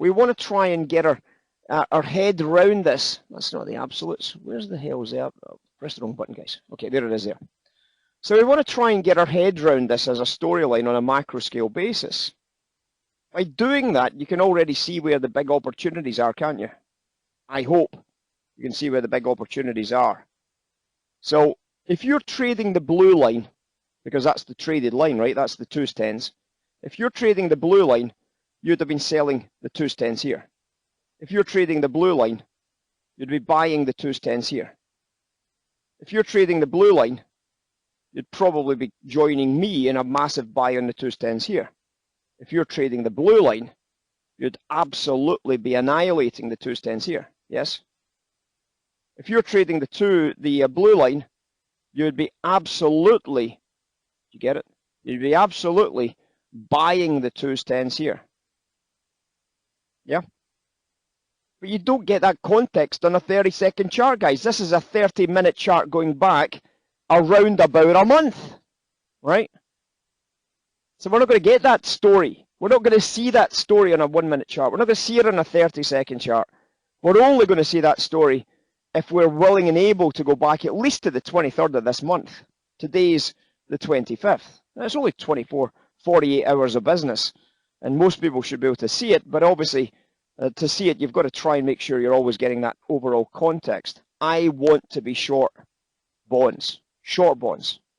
we want to try and get our head around this. That's not the absolutes. Where's the hell is that? Oh, press the wrong button, guys. Okay, there it is there. So we want to try and get our head around this as a storyline on a macro scale basis. By doing that, you can already see where the big opportunities are, can't you? I hope you can see where the big opportunities are. So if you're trading the blue line, because that's the traded line, right? That's the 2s10s. If you're trading the blue line, you'd have been selling the 2s10s here. If you're trading the blue line, you'd be buying the 2s10s here. If you're trading the blue line, you'd probably be joining me in a massive buy on the 2s10s here. If you're trading the blue line, you'd absolutely be annihilating the 2s10s here. Yes? If you're trading the blue line, you'd be absolutely, you get it? You'd be absolutely buying the 2s10s here. Yeah? But you don't get that context on a 30-second chart, guys. This is a 30-minute chart going back around about a month, right? So we're not going to get that story. We're not going to see that story on a 1-minute chart. We're not going to see it on a 30-second chart. We're only going to see that story if we're willing and able to go back at least to the 23rd of this month. Today's the 25th. Now, it's only 48 hours of business, and most people should be able to see it, but obviously to see it, you've got to try and make sure you're always getting that overall context. I want to be short bonds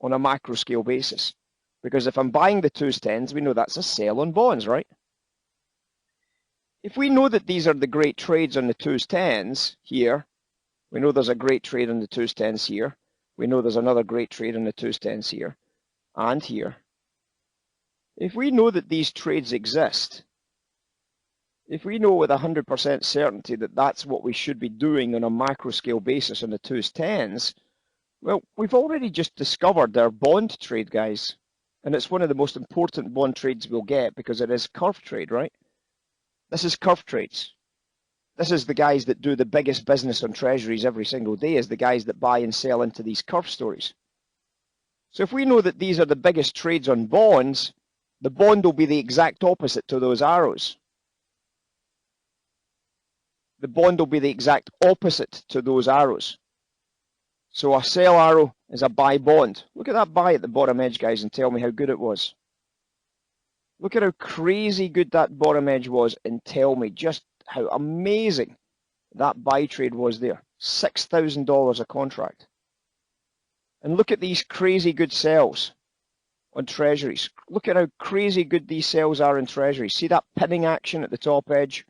on a macro scale basis, because if I'm buying the 2s10s, we know that's a sell on bonds, right? If we know that these are the great trades on the 2s10s here, we know there's a great trade on the 2s10s here, we know there's another great trade on the 2s10s here and here. If we know that these trades exist, if we know with 100% certainty that that's what we should be doing on a macro scale basis on the 2s10s, well, we've already just discovered our bond trade, guys. And it's one of the most important bond trades we'll get because it is curve trade, right? This is curve trades. This is the guys that do the biggest business on treasuries every single day, is the guys that buy and sell into these curve stories. So if we know that these are the biggest trades on bonds, the bond will be the exact opposite to those arrows. The bond will be the exact opposite to those arrows. So a sell arrow is a buy bond. Look at that buy at the bottom edge, guys, and tell me how good it was. Look at how crazy good that bottom edge was, and tell me just how amazing that buy trade was there. $6,000 a contract. And look at these crazy good sells on treasuries. Look at how crazy good these sells are in treasuries. See that pinning action at the top edge?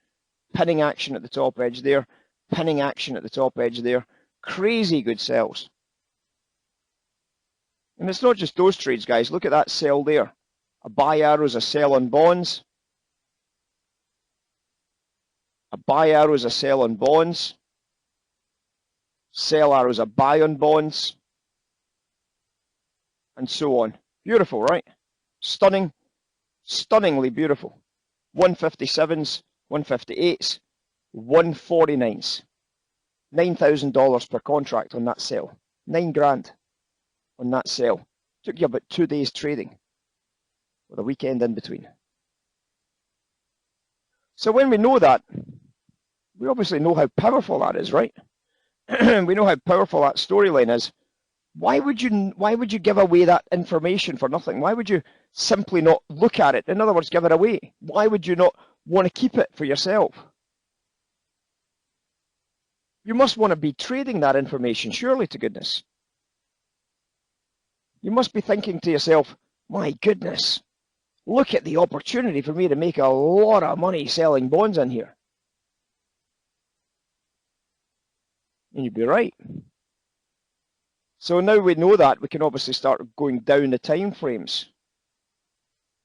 Pinning action at the top edge there. Pinning action at the top edge there. Crazy good sells. And it's not just those trades, guys. Look at that sell there. A buy arrow is a sell on bonds. A buy arrow is a sell on bonds. Sell arrow is a buy on bonds. And so on. Beautiful, right? Stunning. Stunningly beautiful. 157s, 158s, 149s. $9,000 per contract on that sell. $9,000 on that sell. Took you about 2 days trading with a weekend in between. So when we know that, we obviously know how powerful that is, right? We know how powerful that storyline is. Why would you give away that information for nothing? Why would you simply not look at it? In other words, give it away. Why would you not want to keep it for yourself? You must want to be trading that information, surely, to goodness. You must be thinking to yourself, my goodness, look at the opportunity for me to make a lot of money selling bonds in here. And you'd be right. So now we know that, we can obviously start going down the time frames.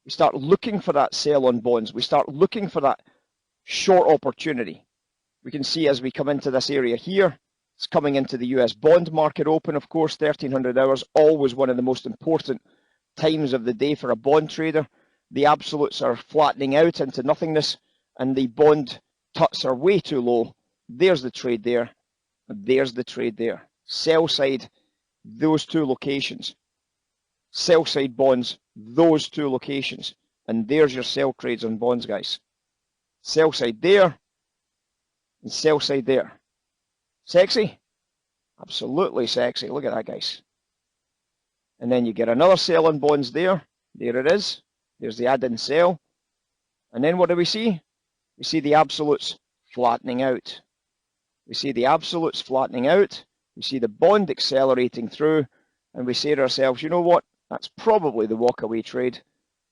We start looking for that sell on bonds. We start looking for that short opportunity. We can see as we come into this area here, it's coming into the US bond market open, of course, 1300 hours, always one of the most important times of the day for a bond trader. The absolutes are flattening out into nothingness, and the bond tuts are way too low. There's the trade there, and there's the trade there. Sell side, those two locations. Sell side bonds, those two locations. And there's your sell trades on bonds, guys. sell side there, and sell side there. Sexy? Absolutely sexy. Look at that, guys. And then you get another sell on bonds there. There it is. There's the add-in sell. And then what do we see? We see the absolutes flattening out. We see the absolutes flattening out. We see the bond accelerating through. And we say to ourselves, you know what? That's probably the walk-away trade.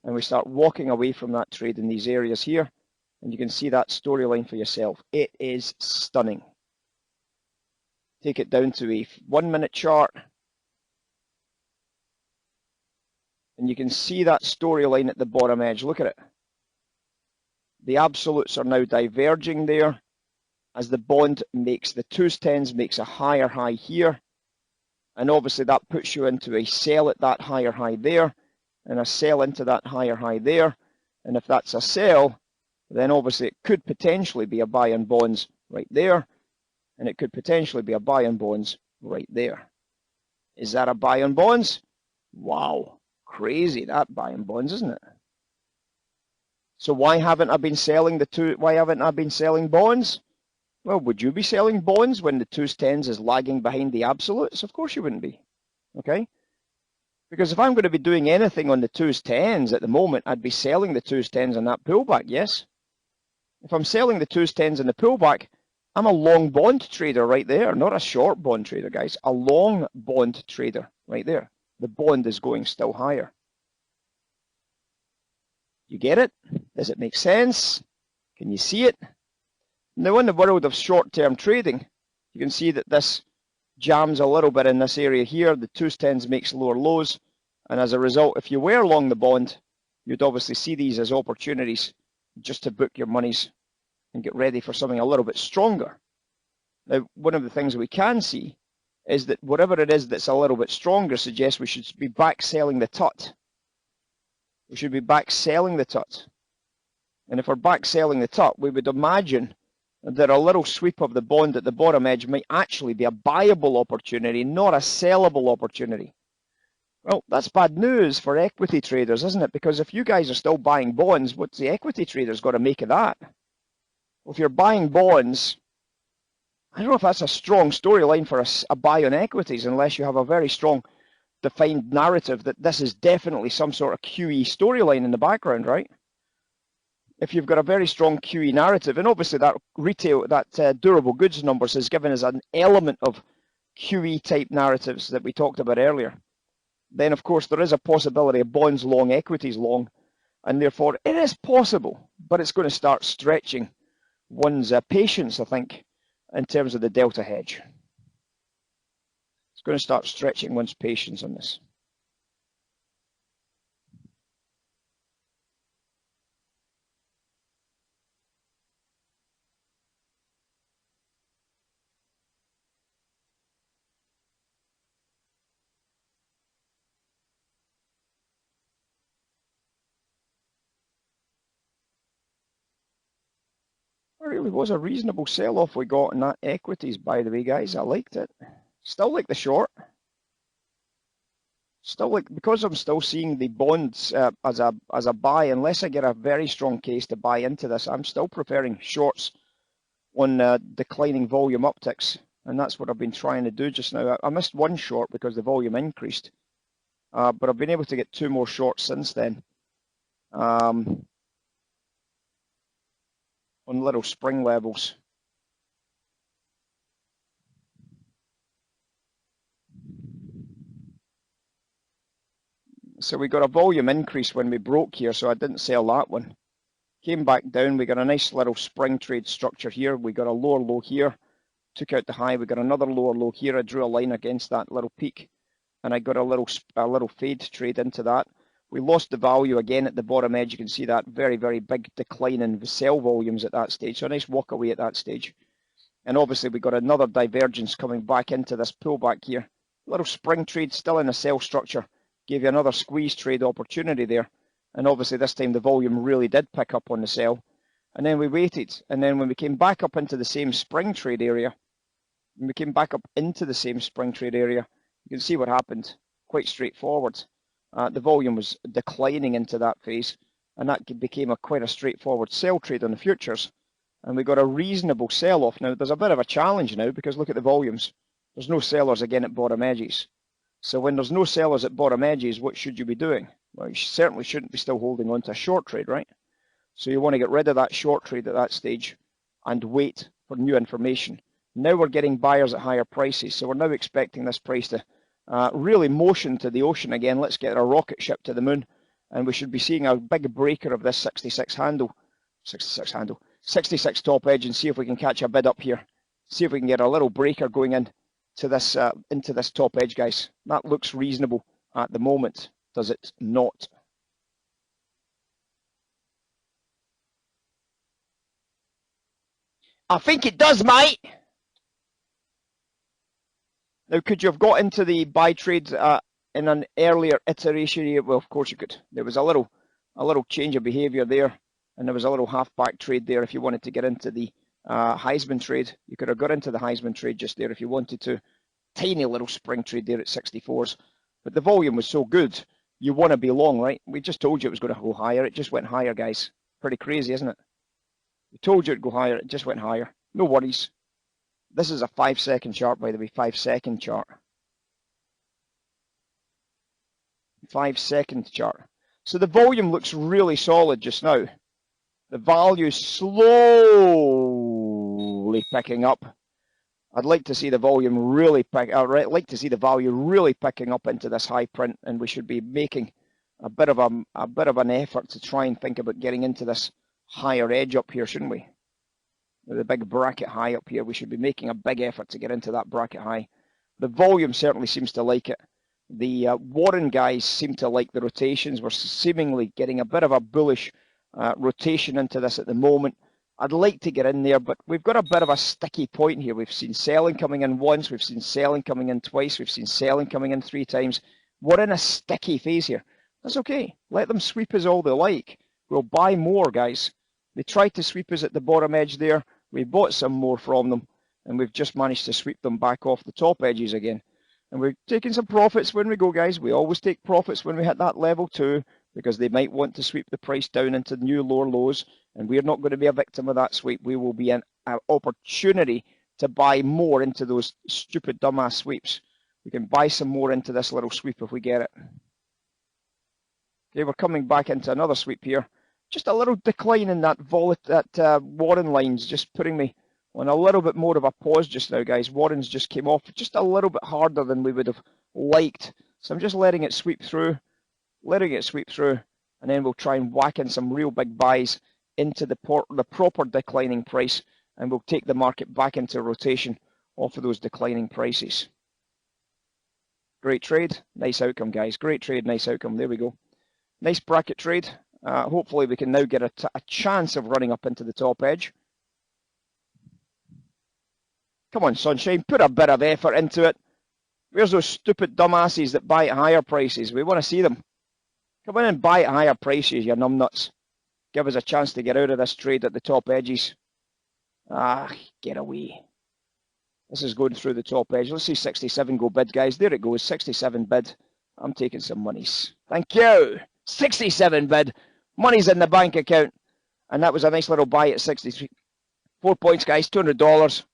And we start walking away from that trade in these areas here. And you can see that storyline for yourself. It is stunning. Take it down to a 1 minute chart. And you can see that storyline at the bottom edge. Look at it. The absolutes are now diverging there as the bond makes, the 2s10s makes a higher high here. And obviously that puts you into a sell at that higher high there and a sell into that higher high there. And if that's a sell, then obviously it could potentially be a buy on bonds right there. And it could potentially be a buy on bonds right there. Is that a buy on bonds? Wow, crazy that buy on bonds, isn't it? So why haven't I been selling why haven't I been selling bonds? Well, would you be selling bonds when the 2s10s is lagging behind the absolutes? Of course you wouldn't be, okay? Because if I'm going to be doing anything on the 2s10s at the moment, I'd be selling the 2s10s on that pullback, yes? If I'm selling the 2s10s in the pullback, I'm a long bond trader right there, not a short bond trader, guys. A long bond trader right there. The bond is going still higher. You get it? Does it make sense? Can you see it? Now, in the world of short-term trading, you can see that this jams a little bit in this area here. The 2s10s makes lower lows. And as a result, if you were long the bond, you'd obviously see these as opportunities just to book your monies and get ready for something a little bit stronger. Now, one of the things we can see is that whatever it is that's a little bit stronger suggests we should be back selling the tut. We should be back selling the tut. And if we're back selling the tut, we would imagine that a little sweep of the bond at the bottom edge might actually be a buyable opportunity, not a sellable opportunity. Well, that's bad news for equity traders, isn't it? Because if you guys are still buying bonds, what's the equity traders got to make of that? Well, if you're buying bonds, I don't know if that's a strong storyline for a buy on equities, unless you have a very strong defined narrative that this is definitely some sort of QE storyline in the background, right? If you've got a very strong QE narrative, and obviously that retail, that durable goods numbers has given us an element of QE type narratives that we talked about earlier, then of course there is a possibility of bonds long, equities long, and therefore it is possible, but it's going to start stretching one's patience, I think, in terms of the delta hedge. It's going to start stretching one's patience on this. It really was a reasonable sell-off we got in that equities, by the way, guys. I liked it. Still like the short. Still like, because I'm still seeing the bonds as a buy, unless I get a very strong case to buy into this, I'm still preferring shorts on declining volume upticks, and that's what I've been trying to do just now. I missed one short because the volume increased, but I've been able to get 2 more shorts since then. On little spring levels. So we got a volume increase when we broke here, so I didn't sell that one. Came back down, we got a nice little spring trade structure here. We got a lower low here, took out the high, we got another lower low here. I drew a line against that little peak, and I got a little fade trade into that. We lost the value again at the bottom edge. You can see that very, very big decline in sell volumes at that stage. So a nice walk away at that stage. And obviously we got another divergence coming back into this pullback here. A little spring trade still in a sell structure. Gave you another squeeze trade opportunity there. And obviously this time the volume really did pick up on the sell. And then we waited. And then when we came back up into the same spring trade area, you can see what happened. Quite straightforward. The volume was declining into that phase, and that became quite a straightforward sell trade on the futures, and we got a reasonable sell-off. Now, there's a bit of a challenge now, because look at the volumes. There's no sellers again at bottom edges. So when there's no sellers at bottom edges, what should you be doing? Well, you certainly shouldn't be still holding on to a short trade, right? So you want to get rid of that short trade at that stage and wait for new information. Now we're getting buyers at higher prices, so we're now expecting this price to really motion to the ocean again. Let's get a rocket ship to the moon, and we should be seeing a big breaker of this 66 top edge, and see if we can catch a bid up here. See if we can get a little breaker going in to this into this top edge, guys. That looks reasonable at the moment, does it not? I think it does, mate. Now, could you have got into the buy trade in an earlier iteration here? Well, of course you could. There was a little change of behavior there, and there was a little half-back trade there. If you wanted to get into the Heisman trade, you could have got into the Heisman trade just there if you wanted to. Tiny little spring trade there at 64s, but the volume was so good, you want to be long, right? We just told you it was going to go higher. It just went higher, guys. Pretty crazy, isn't it? We told you it'd go higher. It just went higher. No worries. This is a 5-second chart, by the way. 5-second chart. 5-second chart. So the volume looks really solid just now. The value is slowly picking up. I'd like to see the volume really pick. I'd like to see the value really picking up into this high print, and we should be making a bit of an effort to try and think about getting into this higher edge up here, shouldn't we? With a big bracket high up here, we should be making a big effort to get into that bracket high. The volume certainly seems to like it. The Warren guys seem to like the rotations. We're seemingly getting a bit of a bullish rotation into this at the moment. I'd like to get in there, but we've got a bit of a sticky point here. We've seen selling coming in once, we've seen selling coming in twice, we've seen selling coming in 3 times. We're in a sticky phase here. That's okay. Let them sweep us all they like. We'll buy more, guys. They tried to sweep us at the bottom edge there. We bought some more from them, and we've just managed to sweep them back off the top edges again. And we're taking some profits when we go, guys. We always take profits when we hit that level too, because they might want to sweep the price down into new lower lows, and we're not going to be a victim of that sweep. We will be an opportunity to buy more into those stupid dumbass sweeps. We can buy some more into this little sweep if we get it. Okay, we're coming back into another sweep here. Just a little decline in that Warren line's just putting me on a little bit more of a pause just now, guys. Warren's just came off just a little bit harder than we would have liked. So I'm just letting it sweep through, and then we'll try and whack in some real big buys into the proper declining price, and we'll take the market back into rotation off of those declining prices. Great trade, nice outcome, guys. Great trade, nice outcome. There we go. Nice bracket trade. Hopefully we can now get a chance of running up into the top edge. Come on, sunshine, put a bit of effort into it. Where's those stupid dumbasses that buy at higher prices? We want to see them. Come in and buy at higher prices, you numbnuts. Give us a chance to get out of this trade at the top edges. Ah, get away. This is going through the top edge. Let's see 67 go bid, guys. There it goes, 67 bid. I'm taking some monies. Thank you. 67 bid. Money's in the bank account. And that was a nice little buy at 63. 4 points, guys, $200.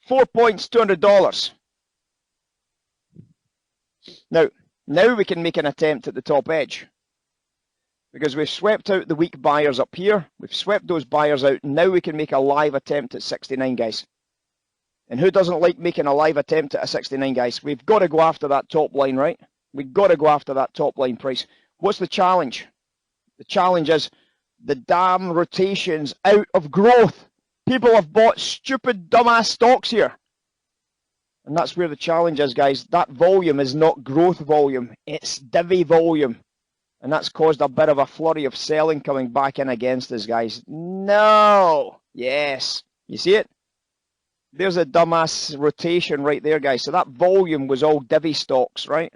4 points, $200. Now we can make an attempt at the top edge, because we've swept out the weak buyers up here. We've swept those buyers out. Now we can make a live attempt at 69, guys. And who doesn't like making a live attempt at a 69, guys? We've got to go after that top line, right? We've got to go after that top line price. What's the challenge? The challenge is the damn rotations out of growth. People have bought stupid, dumbass stocks here. And that's where the challenge is, guys. That volume is not growth volume. It's divvy volume. And that's caused a bit of a flurry of selling coming back in against us, guys. No. Yes. You see it? There's a dumbass rotation right there, guys. So that volume was all divvy stocks, right?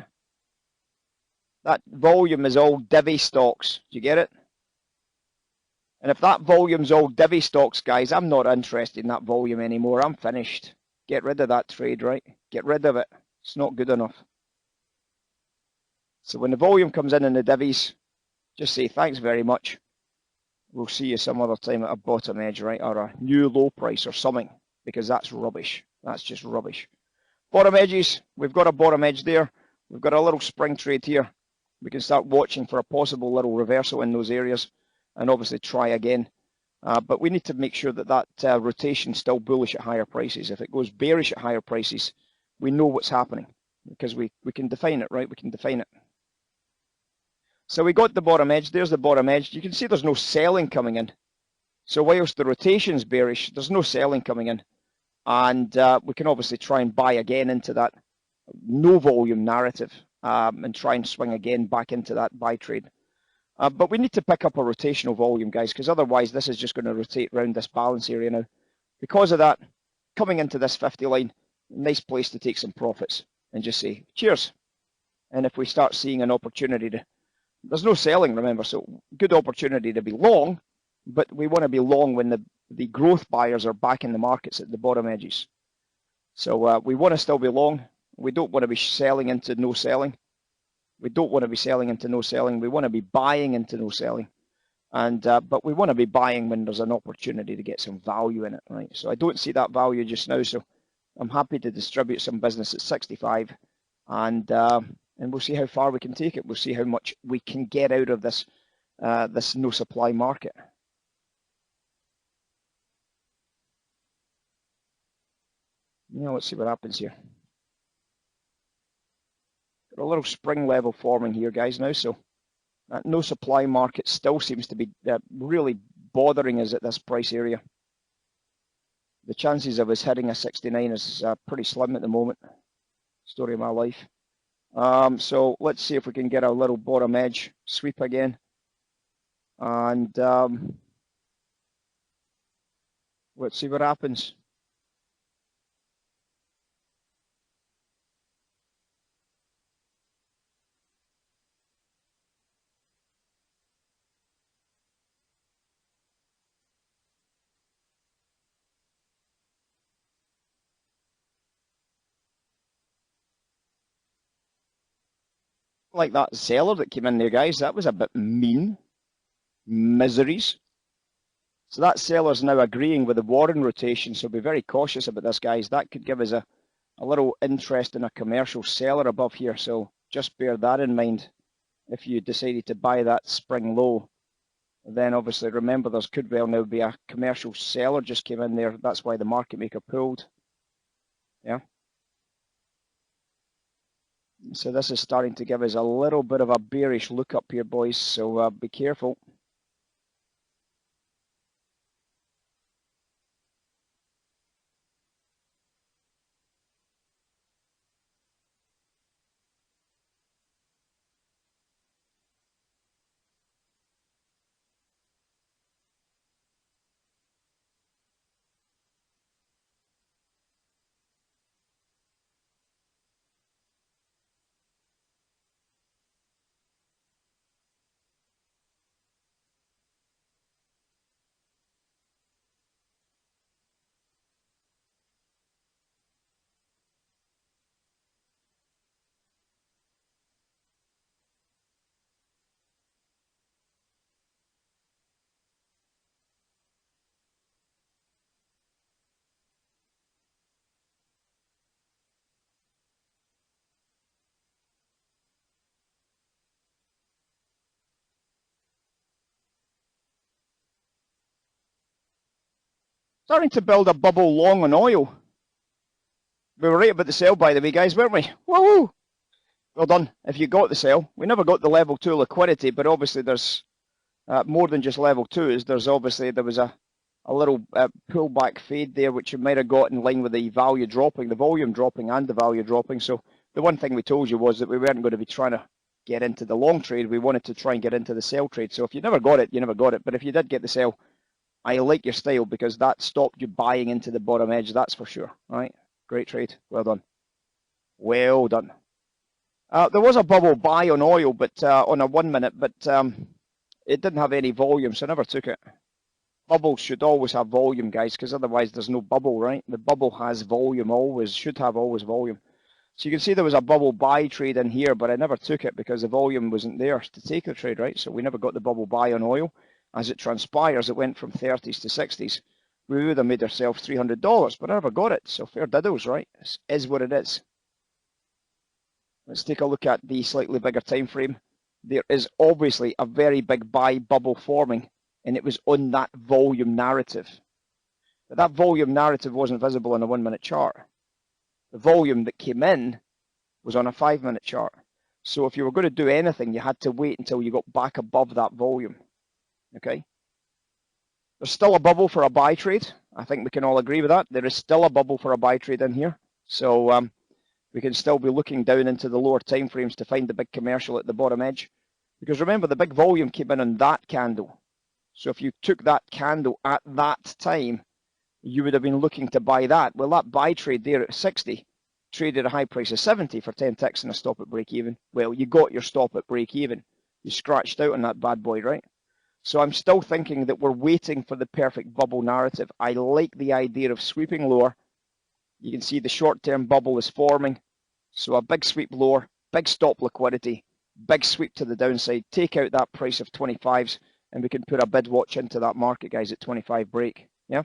That volume is all divvy stocks. Do you get it? And if that volume's all divvy stocks, guys, I'm not interested in that volume anymore. I'm finished. Get rid of that trade, right? Get rid of it. It's not good enough. So when the volume comes in the divvies, just say thanks very much. we'll see you some other time at a bottom edge, right, or a new low price or something, because that's rubbish. That's just rubbish. Bottom edges, we've got a bottom edge there. We've got a little spring trade here. We can start watching for a possible little reversal in those areas and obviously try again. But we need to make sure that that rotation is still bullish at higher prices. If it goes bearish at higher prices, we know what's happening because we can define it, right? We can define it. So we got the bottom edge. There's the bottom edge. You can see there's no selling coming in. So whilst the rotation's bearish, there's no selling coming in. And we can obviously try and buy again into that no volume narrative and try and swing again back into that buy trade. But we need to pick up a rotational volume, guys, because otherwise this is just going to rotate around this balance area now. Because of that, coming into this 50 line, nice place to take some profits and just say, cheers. And if we start seeing an opportunity to, there's no selling, remember, so good opportunity to be long, but we want to be long when the growth buyers are back in the markets at the bottom edges. So we want to still be long. We don't want to be selling into no selling. We don't want to be selling into no selling. We want to be buying into no selling. And but we want to be buying when there's an opportunity to get some value in it, right? So I don't see that value just now. So I'm happy to distribute some business at 65, and we'll see how far we can take it. We'll see how much we can get out of this this no supply market. Yeah, let's see what happens here. Got a little spring level forming here, guys, now. So that no supply market still seems to be really bothering us at this price area. The chances of us hitting a 69 is pretty slim at the moment. Story of my life. So let's see if we can get a little bottom edge sweep again. And let's see what happens. Like that seller that came in there, guys, that was a bit mean. Miseries. So that seller's now agreeing with the Warren rotation, so be very cautious about this, guys. That could give us a little interest in a commercial seller above here, so just bear that in mind. If you decided to buy that spring low, then obviously remember there could well now be a commercial seller just came in there. That's why the market maker pulled. Yeah. So this is starting to give us a little bit of a bearish look up here, boys, so be careful. Starting to build a bubble long on oil. We were right about the sell, by the way, guys, weren't we? Woo! Well done. If you got the sell, we never got the level 2 liquidity, but obviously there's more than just level 2s. There was a little pullback fade there, which you might have got in line with the value dropping, the volume dropping and the value dropping. So the one thing we told you was that we weren't going to be trying to get into the long trade. We wanted to try and get into the sell trade. So if you never got it, you never got it. But if you did get the sell, I like your style because that stopped you buying into the bottom edge, that's for sure. All right, great trade. Well done. Well done. There was a bubble buy on oil, but on a 1 minute, but it didn't have any volume, so I never took it. Bubbles should always have volume, guys, because otherwise there's no bubble, right? The bubble has volume, always, should have always volume. So you can see there was a bubble buy trade in here, but I never took it because the volume wasn't there to take the trade, right? So we never got the bubble buy on oil. As it transpires, it went from 30s to 60s. We would have made ourselves $300, but I never got it. So fair diddles, right? This is what it is. Let's take a look at the slightly bigger time frame. There is obviously a very big buy bubble forming, and it was on that volume narrative. But that volume narrative wasn't visible on a 1 minute chart. The volume that came in was on a 5 minute chart. So if you were going to do anything, you had to wait until you got back above that volume. Okay? There's still a bubble for a buy trade. I think we can all agree with that. There is still a bubble for a buy trade in here. So we can still be looking down into the lower time frames to find the big commercial at the bottom edge. Because remember, the big volume came in on that candle. So if you took that candle at that time, you would have been looking to buy that. Well, that buy trade there at 60 traded a high price of 70 for 10 ticks and a stop at break even. Well, you got your stop at break even. You scratched out on that bad boy, right? So I'm still thinking that we're waiting for the perfect bubble narrative. I like the idea of sweeping lower. You can see the short-term bubble is forming. So a big sweep lower, big stop liquidity, big sweep to the downside, take out that price of 25s, and we can put a bid watch into that market, guys, at 25 break. Yeah.